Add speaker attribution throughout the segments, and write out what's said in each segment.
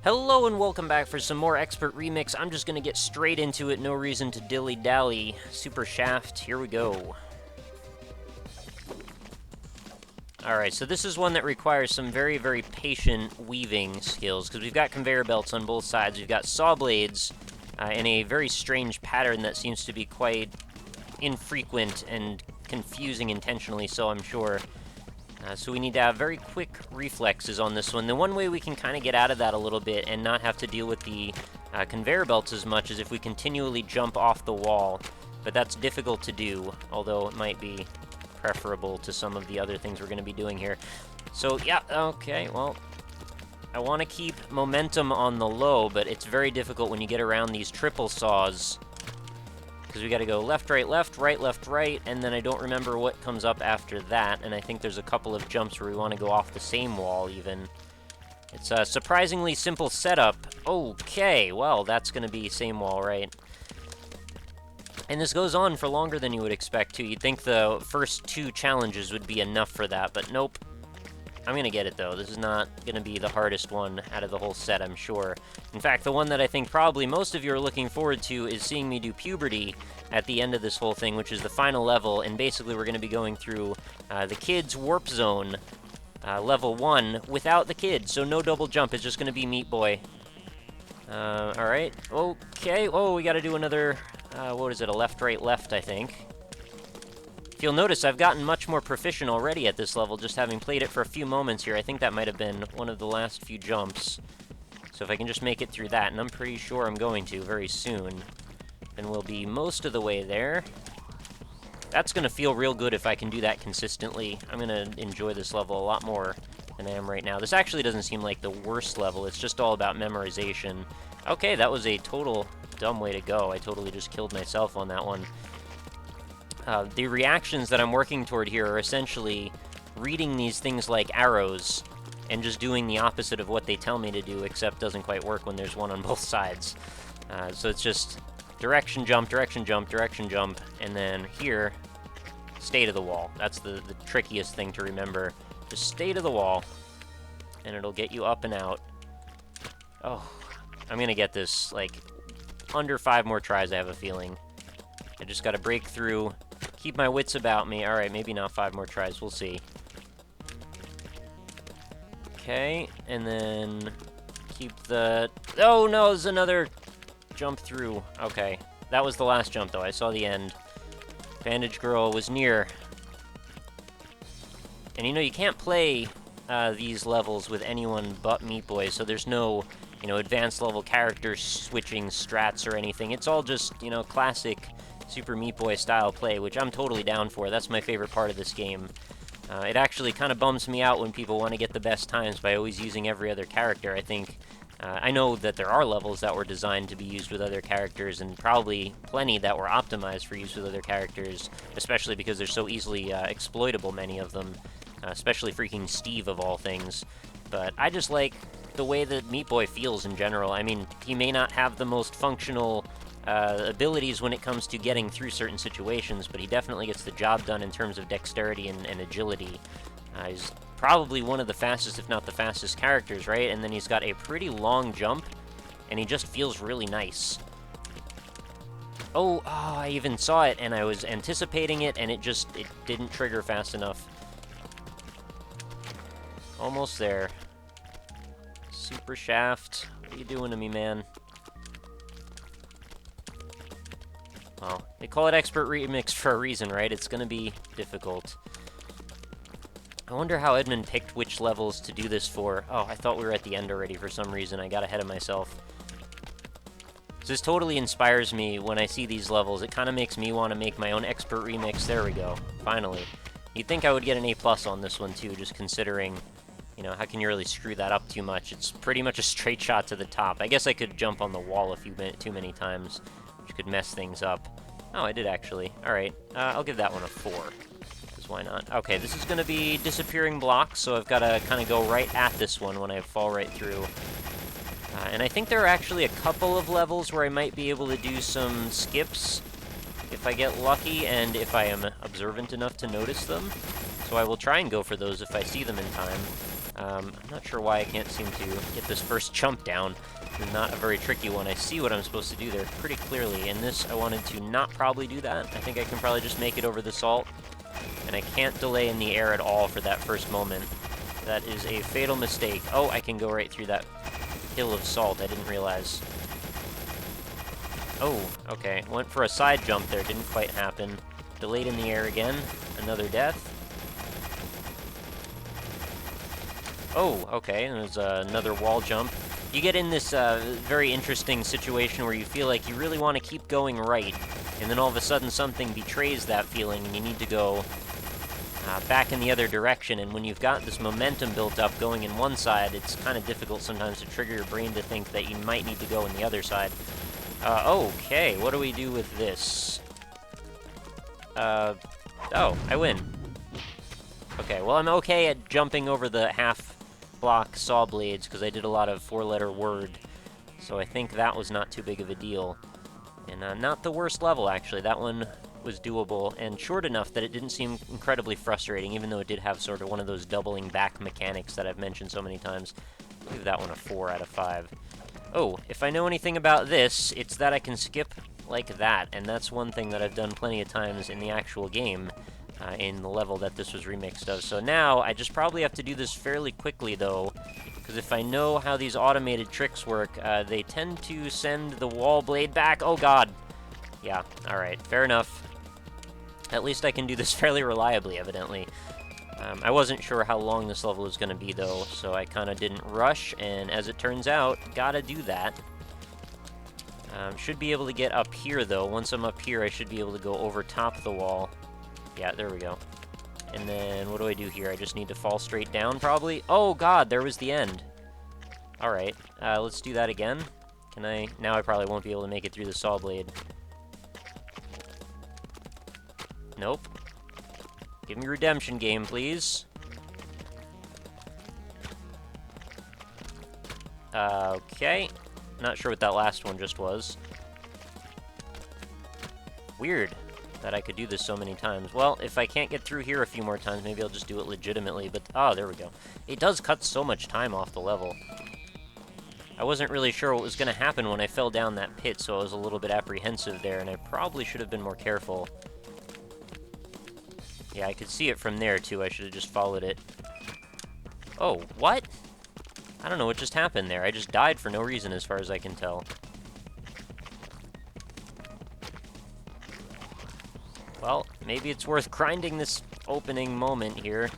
Speaker 1: Hello and welcome back for some more Expert Remix. I'm just gonna get straight into it, no reason to dilly-dally. Super Shaft, here we go. Alright, so this is one that requires some very, very patient weaving skills, because we've got conveyor belts on both sides, we've got saw blades, in a very strange pattern that seems to be quite infrequent and confusing intentionally, so I'm sure. So we need to have very quick reflexes on this one. The one way we can kind of get out of that a little bit and not have to deal with the conveyor belts as much is if we continually jump off the wall. But that's difficult to do, although it might be preferable to some of the other things we're going to be doing here. So, yeah, okay, well, I want to keep momentum on the low, but it's very difficult when you get around these triple saws. Because we got to go left, right, and then I don't remember what comes up after that, and I think there's a couple of jumps where we want to go off the same wall, even. It's a surprisingly simple setup. Okay, well, that's going to be same wall, right? And this goes on for longer than you would expect, too. You'd think the first two challenges would be enough for that, but nope. I'm going to get it, though. This is not going to be the hardest one out of the whole set, I'm sure. In fact, the one that I think probably most of you are looking forward to is seeing me do puberty at the end of this whole thing, which is the final level, and basically we're going to be going through the kids' warp zone, level 1, without the kids, so no double jump. It's just going to be Meat Boy. Alright. Okay. Oh, we got to do another, what is it, a left, right, left, I think. If you'll notice, I've gotten much more proficient already at this level, just having played it for a few moments here. I think that might have been one of the last few jumps. So if I can just make it through that, and I'm pretty sure I'm going to very soon, then we'll be most of the way there. That's going to feel real good if I can do that consistently. I'm going to enjoy this level a lot more than I am right now. This actually doesn't seem like the worst level. It's just all about memorization. Okay, that was a total dumb way to go. I totally just killed myself on that one. The reactions that I'm working toward here are essentially reading these things like arrows and just doing the opposite of what they tell me to do, except doesn't quite work when there's one on both sides. So it's just direction jump, and then here, stay to the wall. That's the trickiest thing to remember. Just stay to the wall, and it'll get you up and out. Oh, I'm gonna get this, like, under 5 more tries, I have a feeling. I just gotta break through, keep my wits about me. Alright, maybe not 5 more tries, we'll see. Okay, and then keep the... Oh no, there's another jump through. Okay, that was the last jump though, I saw the end. Bandage Girl was near. And you know, you can't play these levels with anyone but Meat Boy, so there's no, you know, advanced level character switching strats or anything. It's all just, you know, classic Super Meat Boy style play, which I'm totally down for. That's my favorite part of this game. It actually kind of bums me out when people want to get the best times by always using every other character. I think, I know that there are levels that were designed to be used with other characters, and probably plenty that were optimized for use with other characters, especially because they're so easily exploitable, many of them, especially freaking Steve of all things. But I just like the way that Meat Boy feels in general. I mean, he may not have the most functional abilities when it comes to getting through certain situations, but he definitely gets the job done in terms of dexterity and agility. He's probably one of the fastest, if not the fastest characters, right? And then he's got a pretty long jump, and he just feels really nice. Oh, I even saw it, and I was anticipating it, and it didn't trigger fast enough. Almost there. Super Shaft, what are you doing to me, man? Well, they call it Expert Remix for a reason, right? It's gonna be difficult. I wonder how Edmund picked which levels to do this for. Oh, I thought we were at the end already for some reason. I got ahead of myself. This totally inspires me when I see these levels. It kind of makes me want to make my own Expert Remix. There we go. Finally. You'd think I would get an A+ on this one, too, just considering, you know, how can you really screw that up too much? It's pretty much a straight shot to the top. I guess I could jump on the wall a few too many times, which could mess things up. Oh, I did actually. Alright, I'll give that one a 4. Because why not? Okay, this is going to be disappearing blocks, so I've got to kind of go right at this one when I fall right through. And I think there are actually a couple of levels where I might be able to do some skips if I get lucky and if I am observant enough to notice them. So I will try and go for those if I see them in time. I'm not sure why I can't seem to get this first jump down. It's not a very tricky one. I see what I'm supposed to do there pretty clearly. In this, I wanted to not probably do that. I think I can probably just make it over the salt. And I can't delay in the air at all for that first moment. That is a fatal mistake. Oh, I can go right through that hill of salt. I didn't realize. Oh, okay. Went for a side jump there. Didn't quite happen. Delayed in the air again. Another death. Oh, okay. There's another wall jump. You get in this very interesting situation where you feel like you really want to keep going right, and then all of a sudden something betrays that feeling, and you need to go back in the other direction. And when you've got this momentum built up going in one side, it's kind of difficult sometimes to trigger your brain to think that you might need to go in the other side. Okay, what do we do with this? Oh, I win. Okay, well, I'm okay at jumping over the half-block saw blades, because I did a lot of four-letter word, so I think that was not too big of a deal. And not the worst level, actually. That one was doable, and short enough that it didn't seem incredibly frustrating, even though it did have sort of one of those doubling back mechanics that I've mentioned so many times. I'll give that one a 4 out of 5. Oh, if I know anything about this, it's that I can skip like that, and that's one thing that I've done plenty of times in the actual game, in the level that this was remixed of. So now, I just probably have to do this fairly quickly, though, because if I know how these automated tricks work, they tend to send the wall blade back. Oh, God. Yeah, alright, fair enough. At least I can do this fairly reliably, evidently. I wasn't sure how long this level was going to be, though, so I kind of didn't rush, and as it turns out, gotta do that. Should be able to get up here, though. Once I'm up here, I should be able to go over top the wall. Yeah, there we go. And then, what do I do here? I just need to fall straight down, probably? Oh, God, there was the end. Alright, let's do that again. Can I? Now I probably won't be able to make it through the saw blade. Nope. Give me redemption game, please. Okay. Not sure what that last one just was. Weird that I could do this so many times. Well, if I can't get through here a few more times, maybe I'll just do it legitimately, but... Oh, there we go. It does cut so much time off the level. I wasn't really sure what was going to happen when I fell down that pit, so I was a little bit apprehensive there, and I probably should have been more careful. Yeah, I could see it from there, too. I should have just followed it. Oh, what? I don't know what just happened there. I just died for no reason, as far as I can tell. Well, maybe it's worth grinding this opening moment here.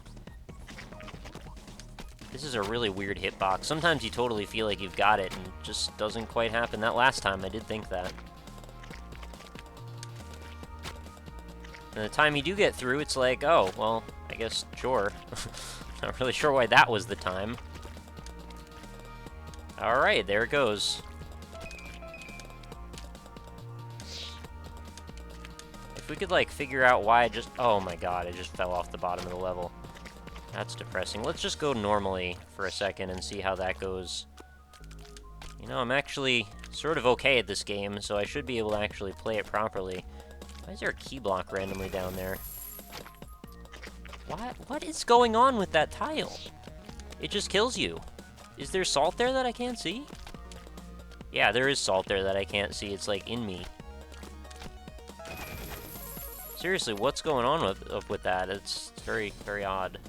Speaker 1: This is a really weird hitbox. Sometimes you totally feel like you've got it, and it just doesn't quite happen. That last time, I did think that. And the time you do get through, it's like, oh, well, I guess, sure. Not really sure why that was the time. Alright, there it goes. If we could, like, figure out why I just... Oh my god, I just fell off the bottom of the level. That's depressing. Let's just go normally for a second and see how that goes. You know, I'm actually sort of okay at this game, so I should be able to actually play it properly. Why is there a key block randomly down there? What is going on with that tile? It just kills you. Is there salt there that I can't see? Yeah, there is salt there that I can't see. It's, like, in me. Seriously, what's going on with that? It's very, very odd.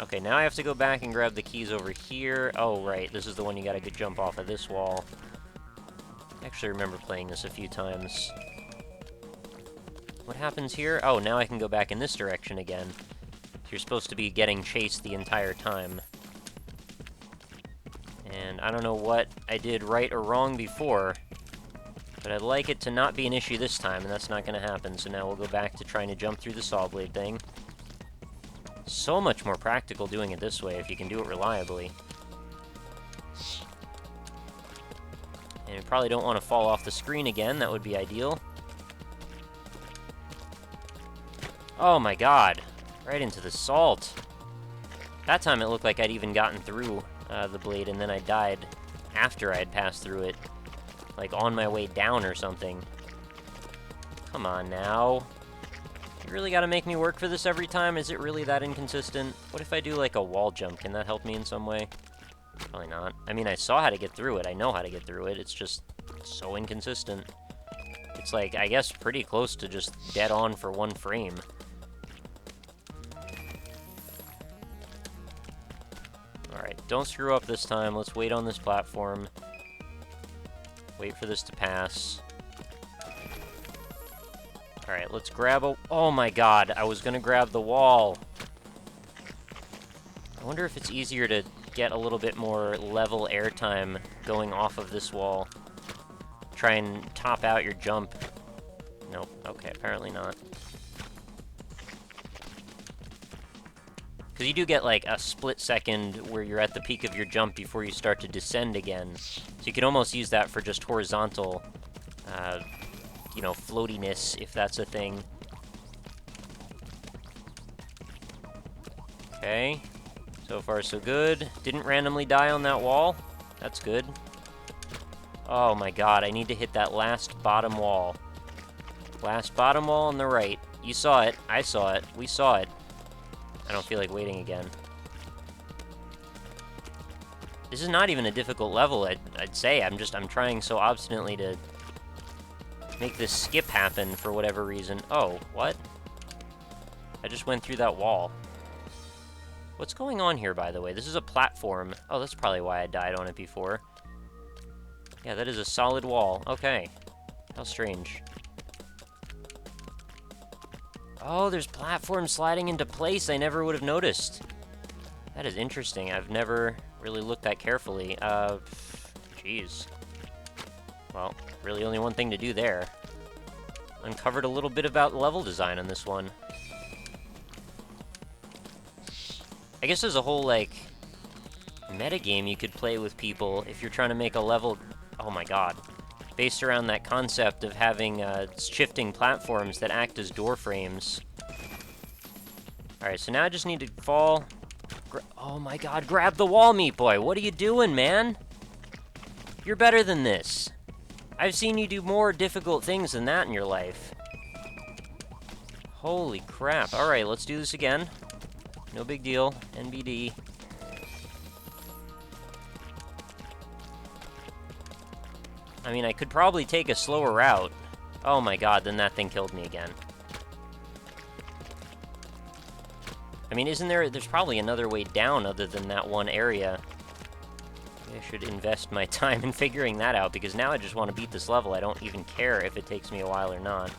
Speaker 1: Okay, now I have to go back and grab the keys over here. Oh, right, this is the one you gotta jump off of this wall. I actually remember playing this a few times. What happens here? Oh, now I can go back in this direction again. You're supposed to be getting chased the entire time. And I don't know what I did right or wrong before, but I'd like it to not be an issue this time, and that's not going to happen, so now we'll go back to trying to jump through the saw blade thing. So much more practical doing it this way if you can do it reliably. And you probably don't want to fall off the screen again, that would be ideal. Oh my god, right into the salt. That time it looked like I'd even gotten through the blade, and then I died after I had passed through it. Like, on my way down or something. Come on, now. You really gotta make me work for this every time? Is it really that inconsistent? What if I do, like, a wall jump? Can that help me in some way? Probably not. I mean, I saw how to get through it. I know how to get through it. It's just so inconsistent. It's, like, I guess pretty close to just dead on for 1 frame. Alright, don't screw up this time. Let's wait on this platform. Wait for this to pass. Alright, let's grab a... Oh my god, I was gonna grab the wall. I wonder if it's easier to get a little bit more level airtime going off of this wall. Try and top out your jump. Nope, okay, apparently not. Because you do get, like, a split second where you're at the peak of your jump before you start to descend again. So you can almost use that for just horizontal, you know, floatiness, if that's a thing. Okay. So far, so good. Didn't randomly die on that wall. That's good. Oh my god, I need to hit that last bottom wall. Last bottom wall on the right. You saw it. I saw it. We saw it. I don't feel like waiting again. This is not even a difficult level, I'd say. I'm trying so obstinately to make this skip happen for whatever reason. Oh, what? I just went through that wall. What's going on here, by the way? This is a platform. Oh, that's probably why I died on it before. Yeah, that is a solid wall. Okay. How strange. Oh, there's platforms sliding into place. I never would have noticed. That is interesting. I've never really looked that carefully. Jeez. Well, really only one thing to do there. Uncovered a little bit about level design on this one. I guess there's a whole, like, metagame you could play with people if you're trying to make a level... Oh my god. Based around that concept of having shifting platforms that act as door frames. Alright, so now I just need to fall... Oh my god, grab the wall, meat boy! What are you doing, man? You're better than this. I've seen you do more difficult things than that in your life. Holy crap. Alright, let's do this again. No big deal. NBD. I mean, I could probably take a slower route. Oh my god, then that thing killed me again. I mean, there's probably another way down other than that one area. Maybe I should invest my time in figuring that out, because now I just want to beat this level. I don't even care if it takes me a while or not.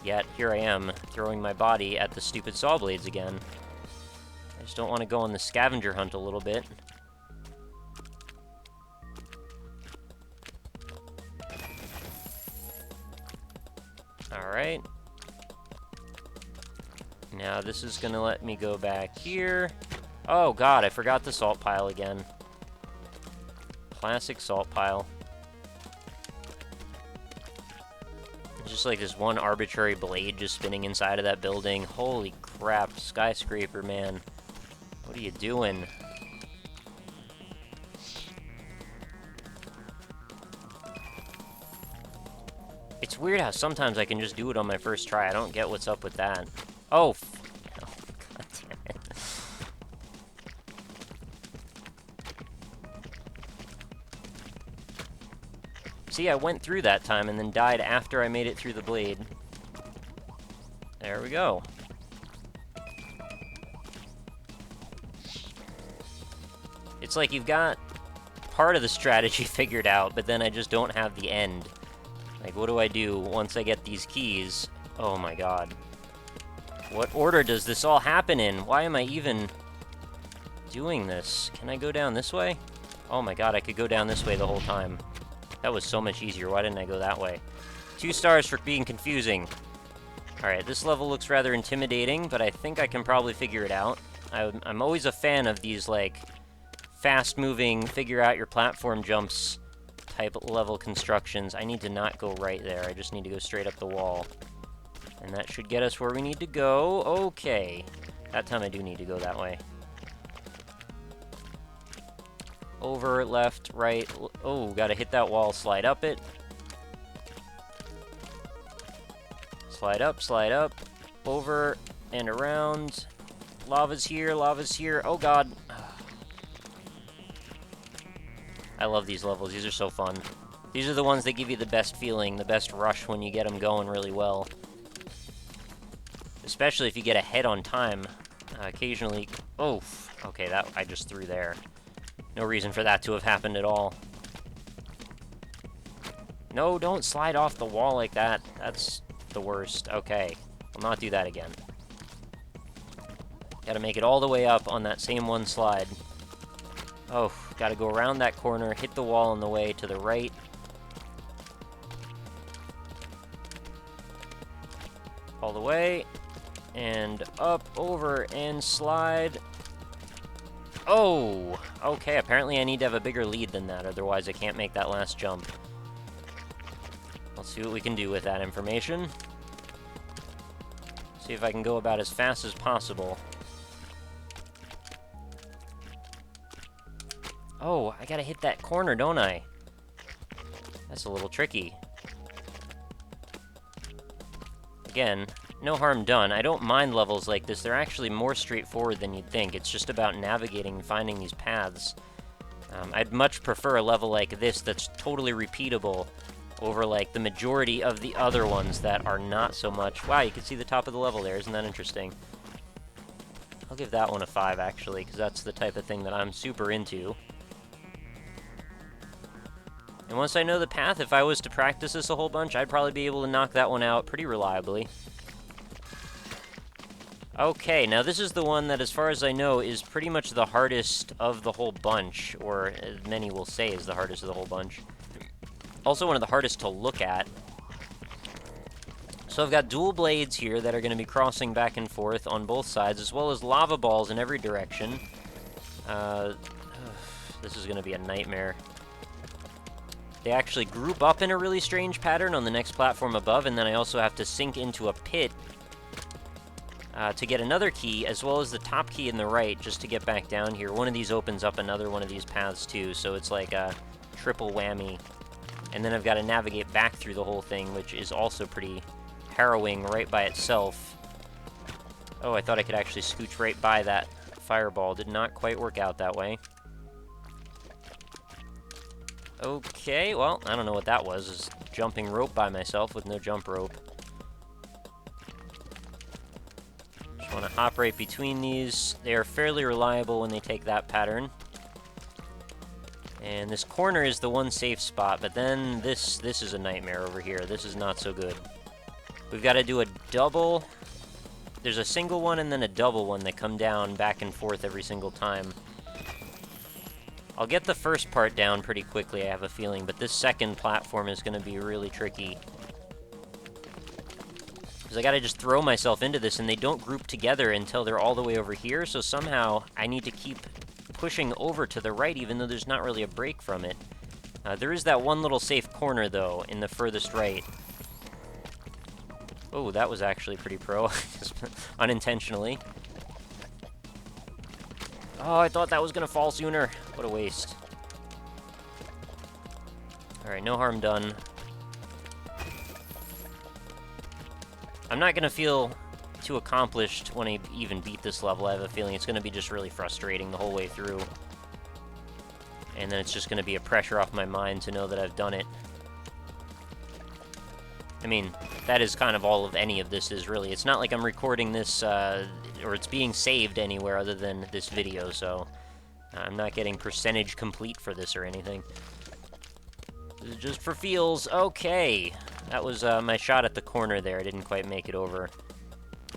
Speaker 1: Yet, here I am, throwing my body at the stupid saw blades again. I just don't want to go on the scavenger hunt a little bit. Alright. Now this is gonna let me go back here. Oh god, I forgot the salt pile again. Classic salt pile. Just like this one arbitrary blade just spinning inside of that building. Holy crap, skyscraper, man. What are you doing? It's weird how sometimes I can just do it on my first try. I don't get what's up with that. Oh, oh god damn it. See, I went through that time and then died after I made it through the blade. There we go. It's like you've got part of the strategy figured out, but then I just don't have the end. Like, what do I do once I get these keys? Oh my god. What order does this all happen in? Why am I even doing this? Can I go down this way? Oh my god, I could go down this way the whole time. That was so much easier. Why didn't I go that way? 2 stars for being confusing. Alright, this level looks rather intimidating, but I think I can probably figure it out. I'm always a fan of these, like, fast-moving, figure-out-your-platform jumps type level constructions. I need to not go right there. I just need to go straight up the wall. And that should get us where we need to go. Okay. That time I do need to go that way. Over, left, right. Oh, gotta hit that wall, slide up it. Slide up, over, and around. Lava's here, lava's here. Oh god. I love these levels. These are so fun. These are the ones that give you the best feeling, the best rush when you get them going really well. Especially if you get ahead on time. Occasionally... Oh, okay, that I just threw there. No reason for that to have happened at all. No, don't slide off the wall like that. That's the worst. Okay, I'll not do that again. Gotta make it all the way up on that same one slide. Oh, gotta go around that corner, hit the wall on the way to the right. All the way. And up, over, and slide. Oh! Okay, apparently I need to have a bigger lead than that, otherwise I can't make that last jump. Let's see what we can do with that information. See if I can go about as fast as possible. Oh, I gotta hit that corner, don't I? That's a little tricky. Again, no harm done. I don't mind levels like this. They're actually more straightforward than you'd think. It's just about navigating and finding these paths. I'd much prefer a level like this that's totally repeatable over, like, the majority of the other ones that are not so much. Wow, you can see the top of the level there. Isn't that interesting? I'll give that one a 5, actually, because that's the type of thing that I'm super into. And once I know the path, if I was to practice this a whole bunch, I'd probably be able to knock that one out pretty reliably. Okay, now this is the one that, as far as I know, is pretty much the hardest of the whole bunch, or as many will say is the hardest of the whole bunch. Also one of the hardest to look at. So I've got dual blades here that are going to be crossing back and forth on both sides, as well as lava balls in every direction. This is going to be a nightmare. They actually group up in a really strange pattern on the next platform above, and then I also have to sink into a pit to get another key, as well as the top key in the right, just to get back down here. One of these opens up another one of these paths, too, so it's like a triple whammy. And then I've got to navigate back through the whole thing, which is also pretty harrowing right by itself. Oh, I thought I could actually scooch right by that fireball. Did not quite work out that way. Okay, well, I don't know what that was. Just jumping rope by myself with no jump rope. Just want to hop right between these. They are fairly reliable when they take that pattern. And this corner is the one safe spot, but then this is a nightmare over here. This is not so good. We've got to do a double. There's a single one and then a double one that come down back and forth every single time. I'll get the first part down pretty quickly, I have a feeling, but this second platform is going to be really tricky. Because I got to just throw myself into this, and they don't group together until they're all the way over here, so somehow I need to keep pushing over to the right, even though there's not really a break from it. There is that one little safe corner, though, in the furthest right. Oh, that was actually pretty pro, unintentionally. Oh, I thought that was going to fall sooner. What a waste. Alright, no harm done. I'm not going to feel too accomplished when I even beat this level. I have a feeling it's going to be just really frustrating the whole way through. And then it's just going to be a pressure off my mind to know that I've done it. I mean, that is kind of all of any of this is, really. It's not like I'm recording this, or it's being saved anywhere other than this video, so I'm not getting percentage complete for this or anything. This is just for feels. Okay. That was my shot at the corner there. I didn't quite make it over.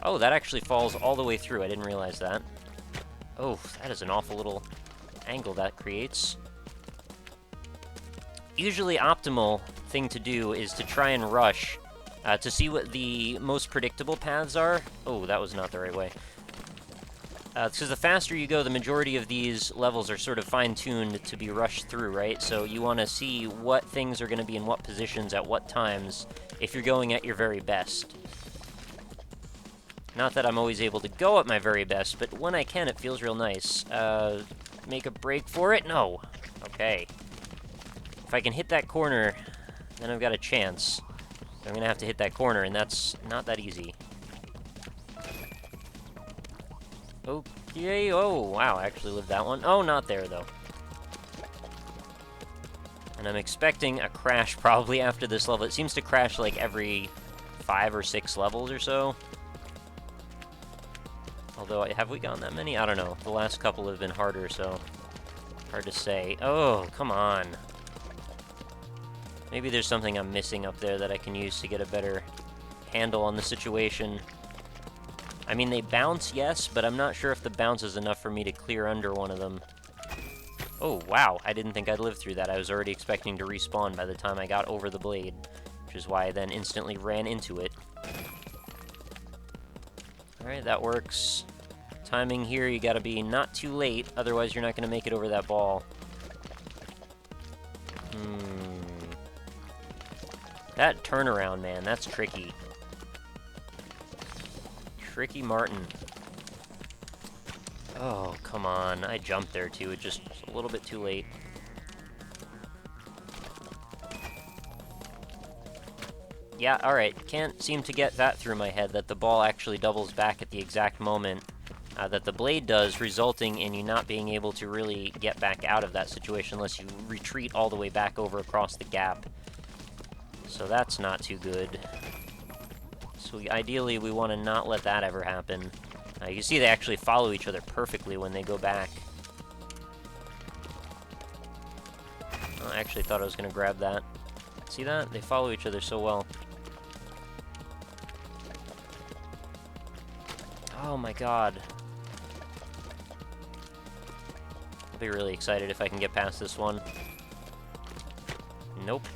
Speaker 1: Oh, that actually falls all the way through. I didn't realize that. Oh, that is an awful little angle that creates. Usually optimal thing to do is to try and rush to see what the most predictable paths are. Oh, that was not the right way. Because the faster you go, the majority of these levels are sort of fine-tuned to be rushed through, right? So you want to see what things are going to be in what positions at what times if you're going at your very best. Not that I'm always able to go at my very best, but when I can, it feels real nice. Make a break for it? No. Okay. If I can hit that corner, then I've got a chance. I'm going to have to hit that corner, and that's not that easy. Okay, oh, wow, I actually lived that one. Oh, not there, though. And I'm expecting a crash probably after this level. It seems to crash like every 5 or 6 levels or so. Although, have we gotten that many? I don't know. The last couple have been harder, so hard to say. Oh, come on. Maybe there's something I'm missing up there that I can use to get a better handle on the situation. I mean, they bounce, yes, but I'm not sure if the bounce is enough for me to clear under one of them. Oh, wow. I didn't think I'd live through that. I was already expecting to respawn by the time I got over the blade, which is why I then instantly ran into it. Alright, that works. Timing here, you gotta be not too late, otherwise you're not gonna make it over that ball. That turnaround, man, that's tricky. Tricky Martin. Oh, come on. I jumped there, too. It just was a little bit too late. Yeah, alright. Can't seem to get that through my head, that the ball actually doubles back at the exact moment that the blade does, resulting in you not being able to really get back out of that situation unless you retreat all the way back over across the gap. So that's not too good. So ideally, we want to not let that ever happen. You see they actually follow each other perfectly when they go back. Oh, I actually thought I was going to grab that. See that? They follow each other so well. Oh my god. I'll be really excited if I can get past this one. Nope.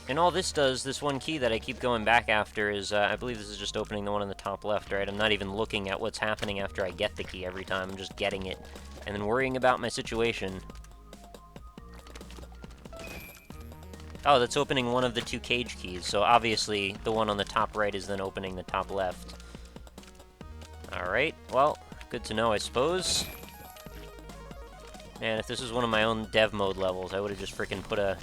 Speaker 1: And all this does, this one key that I keep going back after is, I believe this is just opening the one on the top left, right? I'm not even looking at what's happening after I get the key every time. I'm just getting it, and then worrying about my situation. Oh, that's opening one of the 2 cage keys, so obviously the one on the top right is then opening the top left. Alright, well, good to know, I suppose. And if this was one of my own dev mode levels, I would have just freaking put an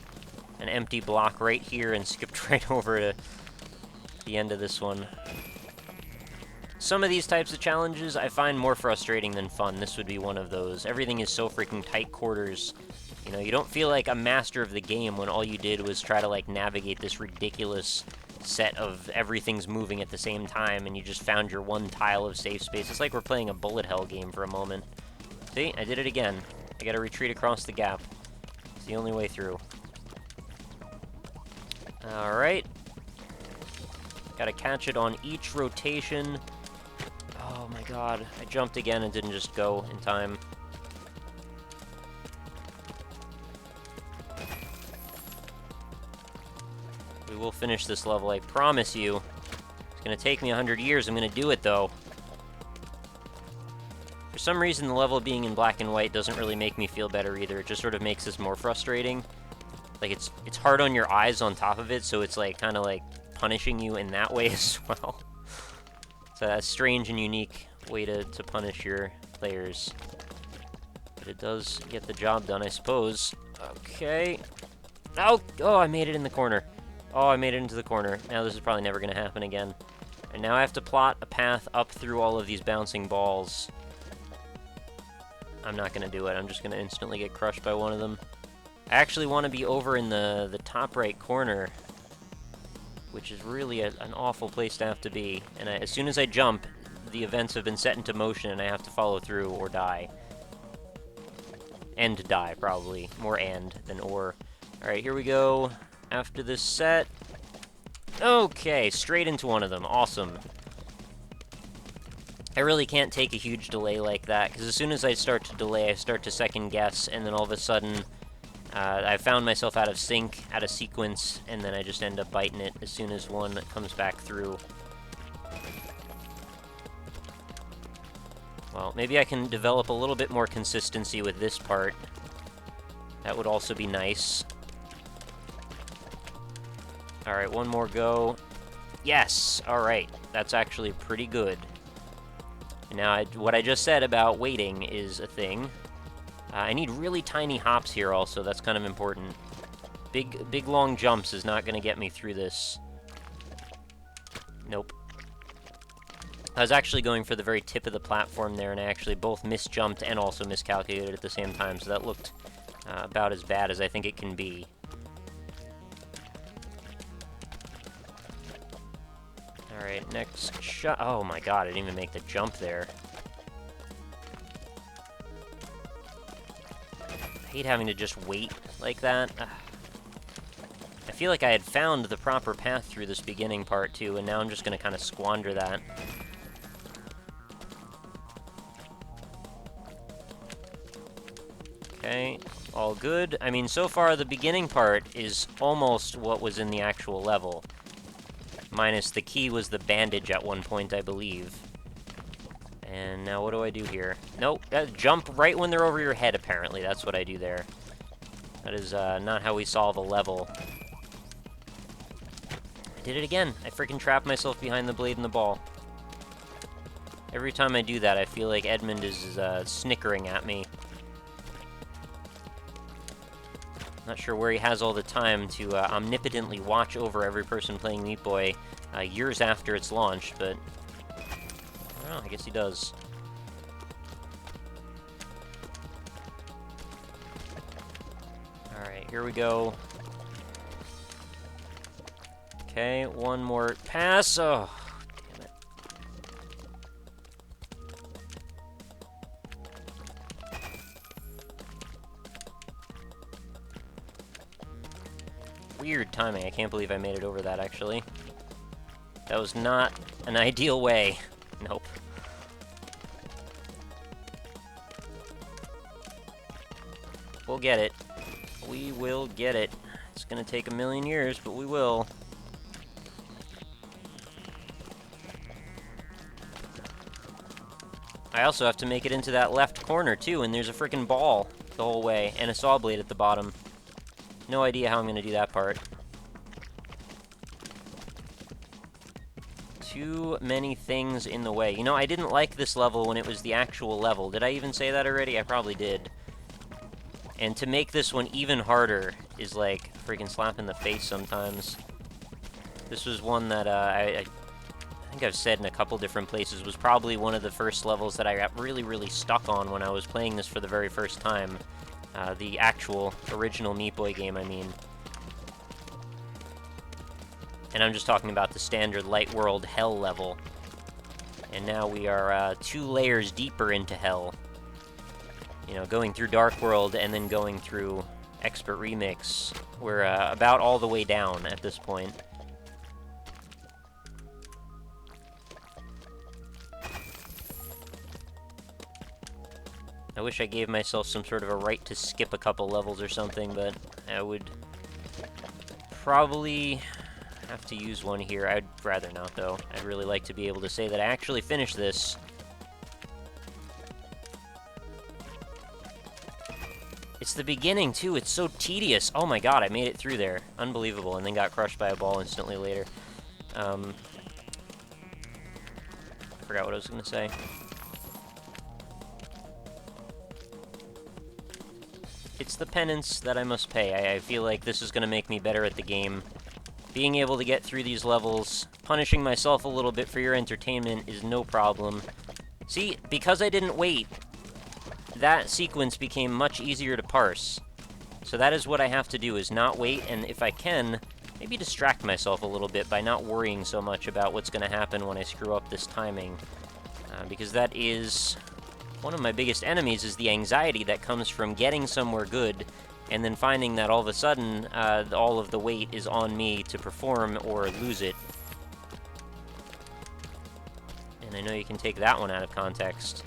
Speaker 1: empty block right here and skipped right over to the end of this one. Some of these types of challenges I find more frustrating than fun. This would be one of those. Everything is so freaking tight quarters. You know, you don't feel like a master of the game when all you did was try to, like, navigate this ridiculous set of everything's moving at the same time, and you just found your one tile of safe space. It's like we're playing a bullet hell game for a moment. See? I did it again. I gotta retreat across the gap. It's the only way through. Alright. Gotta catch it on each rotation. Oh my god. I jumped again and didn't just go in time. We will finish this level, I promise you. It's gonna take me 100 years, I'm gonna do it though. For some reason, the level being in black and white doesn't really make me feel better either. It just sort of makes this more frustrating. Like, it's hard on your eyes on top of it, so it's, like, kind of, like, punishing you in that way as well. It's a strange and unique way to punish your players. But it does get the job done, I suppose. Okay. Oh, I made it in the corner. Oh, I made it into the corner. Now this is probably never going to happen again. And now I have to plot a path up through all of these bouncing balls. I'm not going to do it. I'm just going to instantly get crushed by one of them. I actually want to be over in the top right corner, which is really an awful place to have to be. And as soon as I jump, the events have been set into motion and I have to follow through or die. And die, probably. More and than or. Alright, here we go. After this set. Okay, straight into one of them. Awesome. I really can't take a huge delay like that, because as soon as I start to delay, I start to second guess, and then all of a sudden, I found myself out of sync, out of sequence, and then I just end up biting it as soon as one comes back through. Well, maybe I can develop a little bit more consistency with this part. That would also be nice. Alright, one more go. Yes! Alright, that's actually pretty good. Now, what I just said about waiting is a thing. I need really tiny hops here also, that's kind of important. Big long jumps is not going to get me through this. Nope. I was actually going for the very tip of the platform there, and I actually both misjumped and also miscalculated at the same time, so that looked about as bad as I think it can be. Alright, next shot. Oh my god, I didn't even make the jump there. I hate having to just wait like that. I feel like I had found the proper path through this beginning part, too, and now I'm just going to kind of squander that. Okay, all good. I mean, so far the beginning part is almost what was in the actual level. Minus the key was the bandage at one point, I believe. And now what do I do here? Nope, jump right when they're over your head, apparently. That's what I do there. That is not how we solve a level. I did it again. I freaking trapped myself behind the blade and the ball. Every time I do that, I feel like Edmund is snickering at me. Not sure where he has all the time to omnipotently watch over every person playing Meat Boy years after its launch, but I don't know, I guess he does. Alright, here we go. Okay, one more pass. Oh, damn it. Weird timing. I can't believe I made it over that, actually. That was not an ideal way. Nope. We'll get it. We will get it. It's gonna take a million years, but we will. I also have to make it into that left corner, too, and there's a freaking ball the whole way, and a saw blade at the bottom. No idea how I'm going to do that part. Too many things in the way. You know, I didn't like this level when it was the actual level. Did I even say that already? I probably did. And to make this one even harder is like a freaking slap in the face sometimes. This was one that I think I've said in a couple different places, was probably one of the first levels that I got really, really stuck on when I was playing this for the very first time. The actual, original Meat Boy game, I mean. And I'm just talking about the standard Light World Hell level. And now we are 2 layers deeper into Hell. You know, going through Dark World and then going through Expert Remix. We're about all the way down at this point. I wish I gave myself some sort of a right to skip a couple levels or something, but I would probably have to use one here. I'd rather not, though. I'd really like to be able to say that I actually finished this. It's the beginning, too. It's so tedious. Oh my god, I made it through there. Unbelievable, and then got crushed by a ball instantly later. I forgot what I was going to say. It's the penance that I must pay. I feel like this is going to make me better at the game. Being able to get through these levels, punishing myself a little bit for your entertainment is no problem. See, because I didn't wait, that sequence became much easier to parse. So that is what I have to do, is not wait, and if I can, maybe distract myself a little bit by not worrying so much about what's going to happen when I screw up this timing. Because that is one of my biggest enemies, is the anxiety that comes from getting somewhere good and then finding that all of a sudden all of the weight is on me to perform or lose it. And I know you can take that one out of context.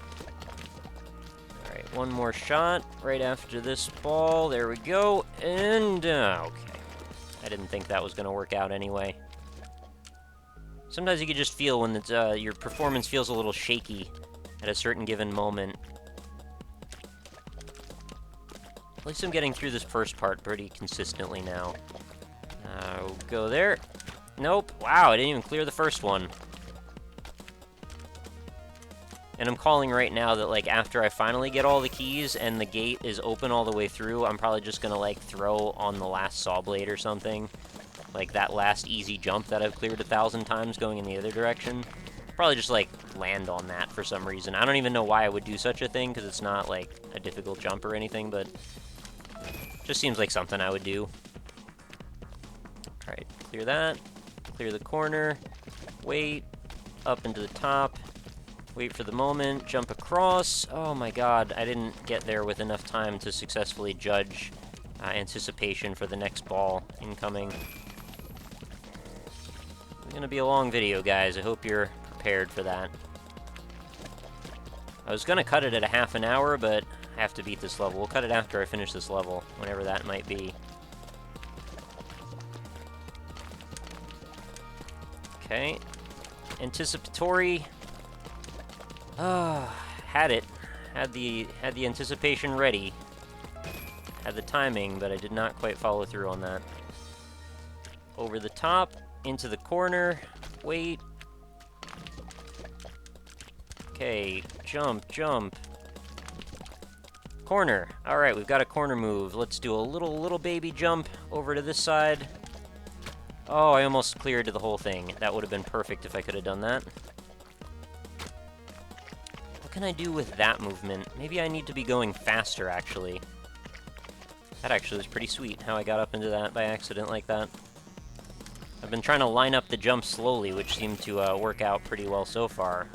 Speaker 1: Alright, one more shot right after this ball. There we go. And, okay. I didn't think that was going to work out anyway. Sometimes you can just feel when it's, your performance feels a little shaky at a certain given moment. At least I'm getting through this first part pretty consistently now. We'll go there. Nope. Wow, I didn't even clear the first one. And I'm calling right now that, like, after I finally get all the keys and the gate is open all the way through, I'm probably just gonna, like, throw on the last saw blade or something. Like, that last easy jump that I've cleared 1,000 times going in the other direction. Probably just, like, land on that for some reason. I don't even know why I would do such a thing, because it's not, like, a difficult jump or anything, but just seems like something I would do. Alright, clear that. Clear the corner. Wait. Up into the top. Wait for the moment, jump across. Oh my god, I didn't get there with enough time to successfully judge anticipation for the next ball incoming. It's gonna be a long video, guys. I hope you're prepared for that. I was gonna cut it at a half an hour, but I have to beat this level. We'll cut it after I finish this level, whenever that might be. Okay. Anticipatory. Had it. Had the anticipation ready. Had the timing, but I did not quite follow through on that. Over the top, into the corner, wait. Okay, jump, jump. Corner. Alright, we've got a corner move. Let's do a little baby jump over to this side. Oh, I almost cleared the whole thing. That would have been perfect if I could have done that. What can I do with that movement? Maybe I need to be going faster, actually. That actually was pretty sweet, how I got up into that by accident like that. I've been trying to line up the jumps slowly, which seemed to work out pretty well so far.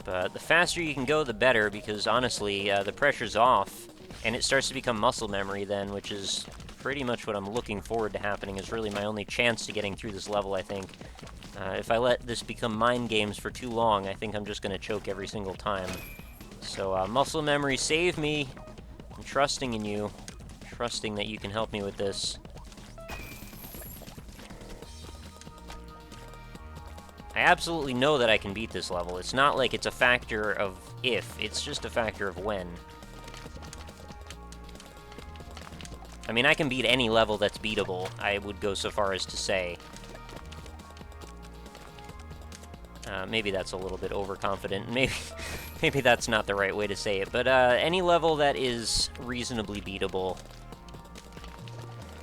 Speaker 1: But the faster you can go, the better, because honestly, the pressure's off, and it starts to become muscle memory then, which is pretty much what I'm looking forward to happening, is really my only chance to getting through this level, I think. If I let this become mind games for too long, I think I'm just going to choke every single time. So, muscle memory, save me. I'm trusting in you. Trusting that you can help me with this. I absolutely know that I can beat this level. It's not like it's a factor of if, it's just a factor of when. I mean, I can beat any level that's beatable, I would go so far as to say. Maybe that's a little bit overconfident. Maybe that's not the right way to say it. But any level that is reasonably beatable.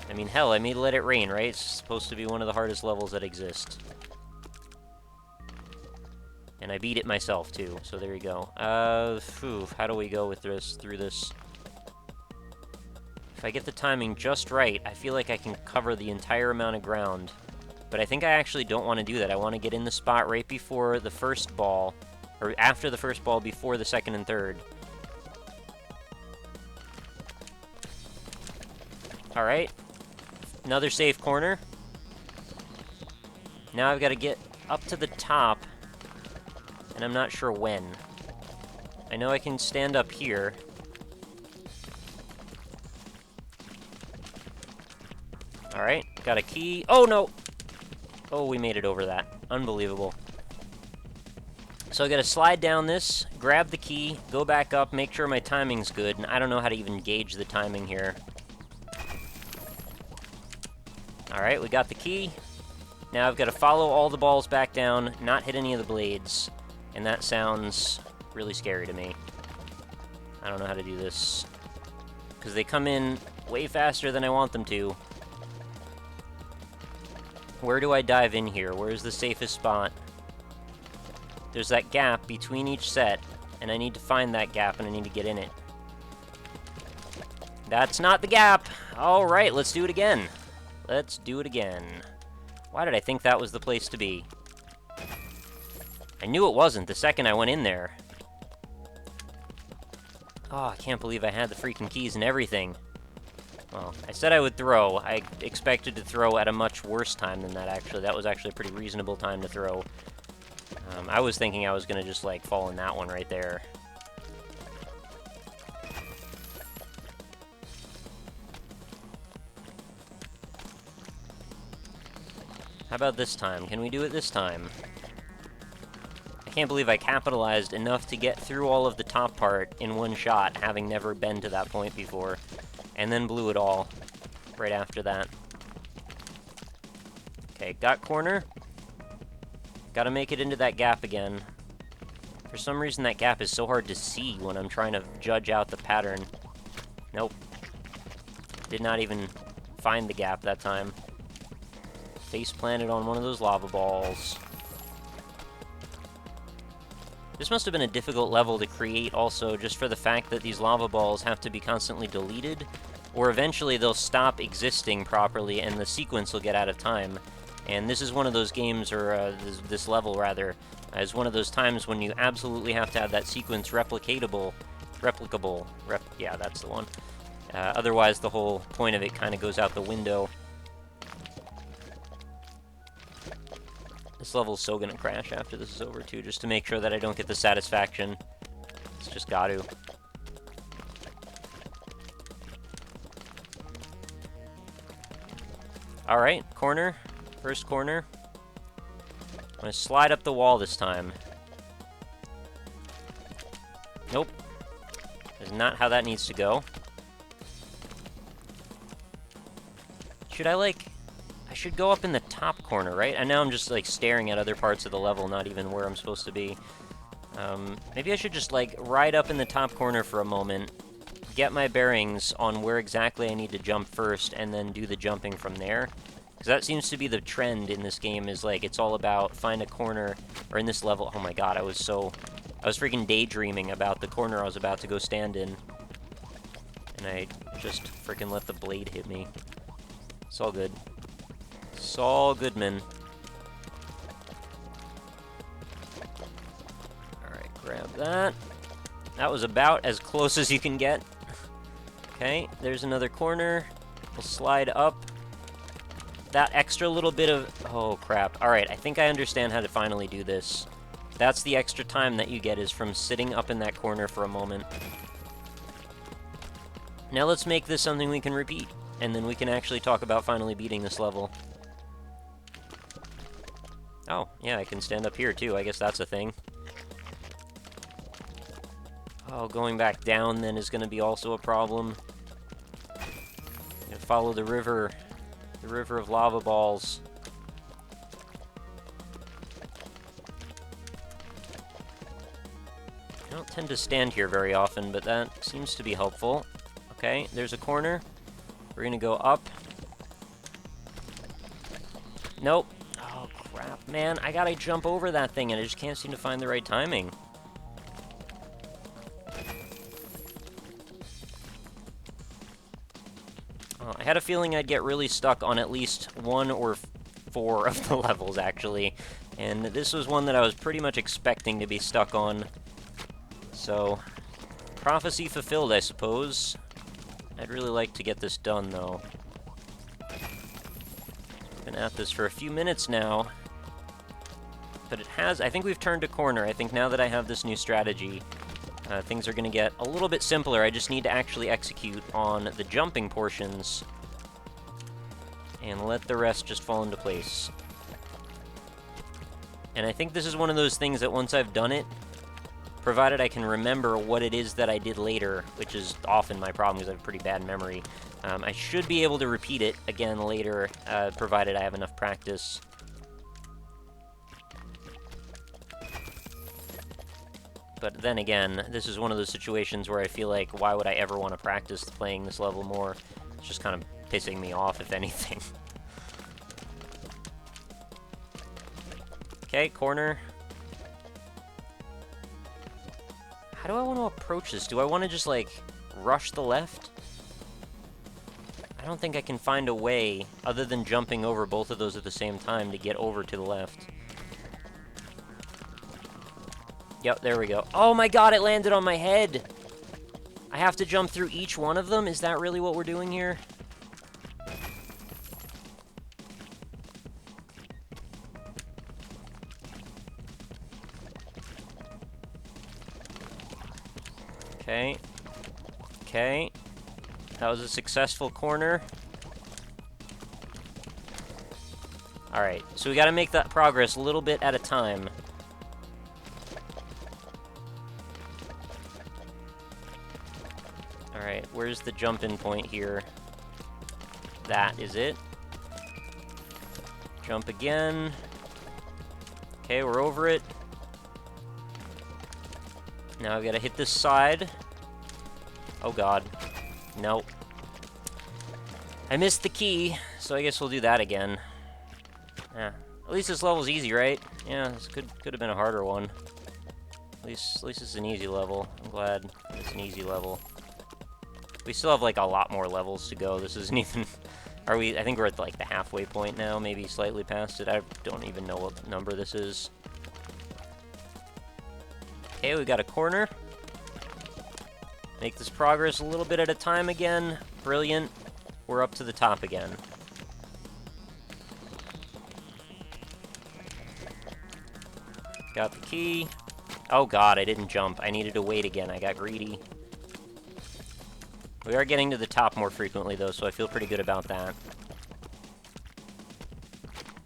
Speaker 1: I mean, hell, I made Let It Rain, right? It's supposed to be one of the hardest levels that exist. And I beat it myself, too, so there you go. How do we go with this, through this? If I get the timing just right, I feel like I can cover the entire amount of ground. But I think I actually don't want to do that. I want to get in the spot right before the first ball, or after the first ball, before the second and third. Alright. Another safe corner. Now I've got to get up to the top, and I'm not sure when. I know I can stand up here. Alright, got a key. Oh, no! Oh, we made it over that. Unbelievable. So I gotta slide down this, grab the key, go back up, make sure my timing's good, and I don't know how to even gauge the timing here. Alright, we got the key. Now I've got to follow all the balls back down, not hit any of the blades, and that sounds really scary to me. I don't know how to do this, because they come in way faster than I want them to. Where do I dive in here? Where's the safest spot? There's that gap between each set, and I need to find that gap, and I need to get in it. That's not the gap! Alright, let's do it again. Let's do it again. Why did I think that was the place to be? I knew it wasn't the second I went in there. Oh, I can't believe I had the freaking keys and everything. Well, I said I would throw. I expected to throw at a much worse time than that, actually. That was actually a pretty reasonable time to throw. I was thinking I was going to just, like, fall in that one right there. How about this time? Can we do it this time? I can't believe I capitalized enough to get through all of the top part in one shot, having never been to that point before. And then blew it all right after that. Okay, got corner. Gotta make it into that gap again. For some reason, that gap is so hard to see when I'm trying to judge out the pattern. Nope. Did not even find the gap that time. Face planted on one of those lava balls. This must have been a difficult level to create also, just for the fact that these lava balls have to be constantly deleted, or eventually they'll stop existing properly and the sequence will get out of time. And this is one of those games, or this level rather, is one of those times when you absolutely have to have that sequence replicable. Yeah, that's the one. Otherwise, the whole point of it kind of goes out the window. This level's so gonna crash after this is over, too, just to make sure that I don't get the satisfaction. It's just gotta. Alright, corner. First corner. I'm gonna slide up the wall this time. Nope. That's not how that needs to go. Should I, like... I should go up in the top corner, right? And now I'm just, like, staring at other parts of the level, not even where I'm supposed to be. Maybe I should just, like, ride up in the top corner for a moment, get my bearings on where exactly I need to jump first, and then do the jumping from there. Because that seems to be the trend in this game, is, like, it's all about find a corner, or in this level, oh my god, I was freaking daydreaming about the corner I was about to go stand in. And I just freaking let the blade hit me. It's all good. Saul Goodman. Alright, grab that. That was about as close as you can get. Okay, there's another corner. We'll slide up. That extra little bit of... Oh, crap. Alright, I think I understand how to finally do this. That's the extra time that you get, is from sitting up in that corner for a moment. Now let's make this something we can repeat, and then we can actually talk about finally beating this level. Oh, yeah, I can stand up here, too. I guess that's a thing. Oh, going back down, then, is going to be also a problem. Follow the river of lava balls. I don't tend to stand here very often, but that seems to be helpful. Okay, there's a corner. We're going to go up. Nope. Oh, crap, man. I gotta jump over that thing, and I just can't seem to find the right timing. I had a feeling I'd get really stuck on at least 1 or 4 of the levels, actually. And this was one that I was pretty much expecting to be stuck on. So, prophecy fulfilled, I suppose. I'd really like to get this done, though. Been at this for a few minutes now. But it has... I think we've turned a corner. I think now that I have this new strategy, things are going to get a little bit simpler. I just need to actually execute on the jumping portions and let the rest just fall into place. And I think this is one of those things that once I've done it, provided I can remember what it is that I did later, which is often my problem because I have pretty bad memory, I should be able to repeat it again later, provided I have enough practice. But then again, this is one of those situations where I feel like, why would I ever want to practice playing this level more? It's just kind of pissing me off, if anything. Okay, corner. How do I want to approach this? Do I want to just, like, rush the left? I don't think I can find a way, other than jumping over both of those at the same time, to get over to the left. Yep, there we go. Oh my god, it landed on my head! I have to jump through each one of them? Is that really what we're doing here? Okay. Okay. That was a successful corner. Alright, so we gotta make that progress a little bit at a time. Alright, where's the jump-in point here? That is it. Jump again. Okay, we're over it. Now I've got to hit this side. Oh god. Nope. I missed the key, so I guess we'll do that again. Yeah. At least this level's easy, right? Yeah, this could have been a harder one. At least it's an easy level. I'm glad it's an easy level. We still have, like, a lot more levels to go. This isn't even... Are we... I think we're at, like, the halfway point now, maybe slightly past it. I don't even know what number this is. Okay, we got a corner. Make this progress a little bit at a time again. Brilliant. We're up to the top again. Got the key. Oh god, I didn't jump. I needed to wait again. I got greedy. We are getting to the top more frequently, though, so I feel pretty good about that.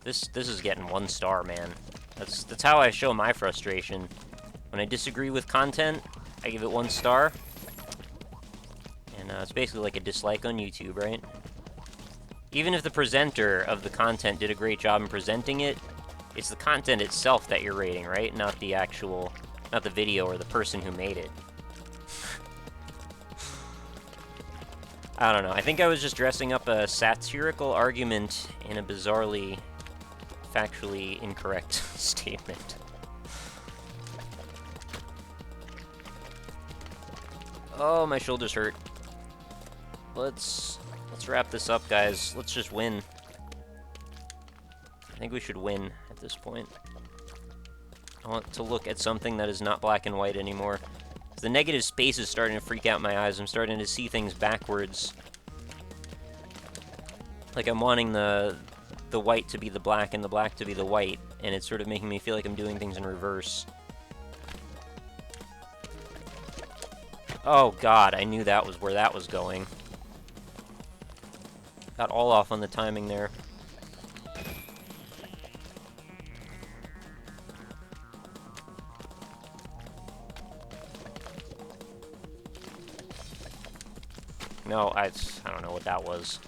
Speaker 1: This is getting 1 star, man. That's how I show my frustration. When I disagree with content, I give it 1 star. And it's basically like a dislike on YouTube, right? Even if the presenter of the content did a great job in presenting it, it's the content itself that you're rating, right? Not the actual... not the video or the person who made it. I don't know. I think I was just dressing up a satirical argument in a bizarrely, factually incorrect statement. Oh, my shoulders hurt. Let's wrap this up, guys. Let's just win. I think we should win at this point. I want to look at something that is not black and white anymore. The negative space is starting to freak out my eyes. I'm starting to see things backwards. Like I'm wanting the white to be the black and the black to be the white, and it's sort of making me feel like I'm doing things in reverse. Oh god, I knew that was where that was going. Got all off on the timing there. No, I don't know what that was.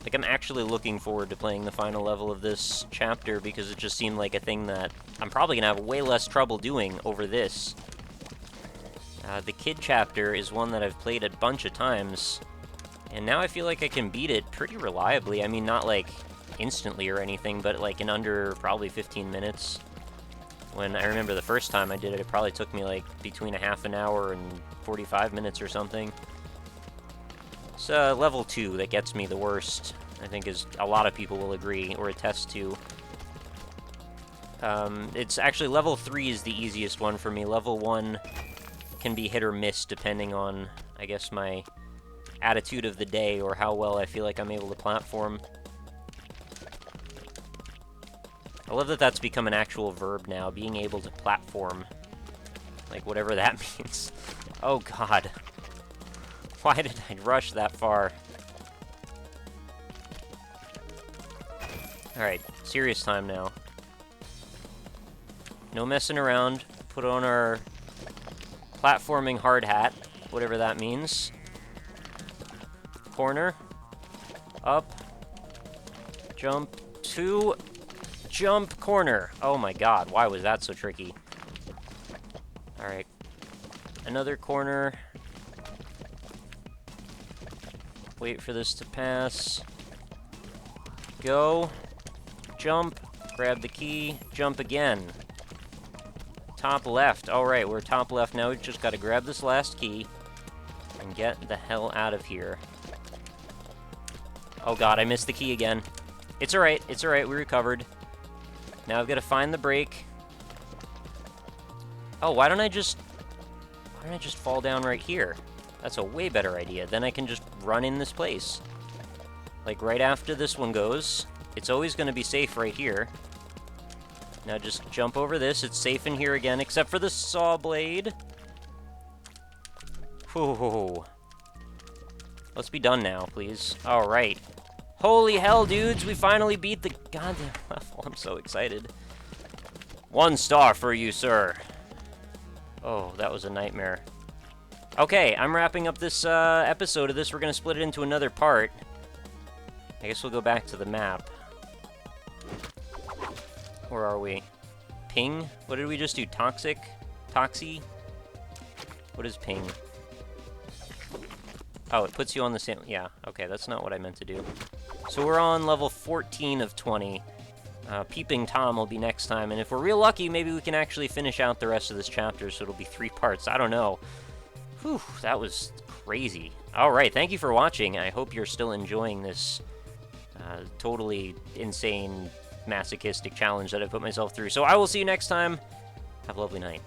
Speaker 1: Like, I'm actually looking forward to playing the final level of this chapter because it just seemed like a thing that I'm probably gonna have way less trouble doing over this. The kid chapter is one that I've played a bunch of times, and now I feel like I can beat it pretty reliably. I mean, not like instantly or anything, but like in under probably 15 minutes. When I remember the first time I did it, it probably took me like between a half an hour and 45 minutes or something. It's level 2 that gets me the worst, I think, is a lot of people will agree or attest to. It's actually level 3 is the easiest one for me. Level 1 can be hit or miss depending on, I guess, my attitude of the day or how well I feel like I'm able to platform. I love that that's become an actual verb now, being able to platform. Like, whatever that means. Oh, God. Why did I rush that far? Alright, serious time now. No messing around. Put on our platforming hard hat, whatever that means. Corner. Up. Jump. 2. Jump. Corner. Oh my god, why was that so tricky? Alright. Another corner. Wait for this to pass. Go. Jump. Grab the key. Jump again. Top left. Alright, we're top left now. We've just got to grab this last key and get the hell out of here. Oh god, I missed the key again. It's alright, we recovered. Now I've got to find the brake. Oh, why don't I just fall down right here? That's a way better idea. Then I can just run in this place. Like, right after this one goes. It's always going to be safe right here. Now just jump over this. It's safe in here again, except for the saw blade. Whew. Let's be done now, please. Alright. Holy hell, dudes! We finally beat the goddamn level. I'm so excited. 1 star for you, sir. Oh, that was a nightmare. Okay, I'm wrapping up this episode of this. We're going to split it into another part. I guess we'll go back to the map. Where are we? Ping? What did we just do? Toxic? Toxie? What is ping? Oh, it puts you on the same... Yeah, okay, that's not what I meant to do. So we're on level 14 of 20. Peeping Tom will be next time, and if we're real lucky, maybe we can actually finish out the rest of this chapter, so it'll be 3 parts. I don't know. Whew, that was crazy. Alright, thank you for watching. I hope you're still enjoying this totally insane, masochistic challenge that I put myself through. So I will see you next time. Have a lovely night.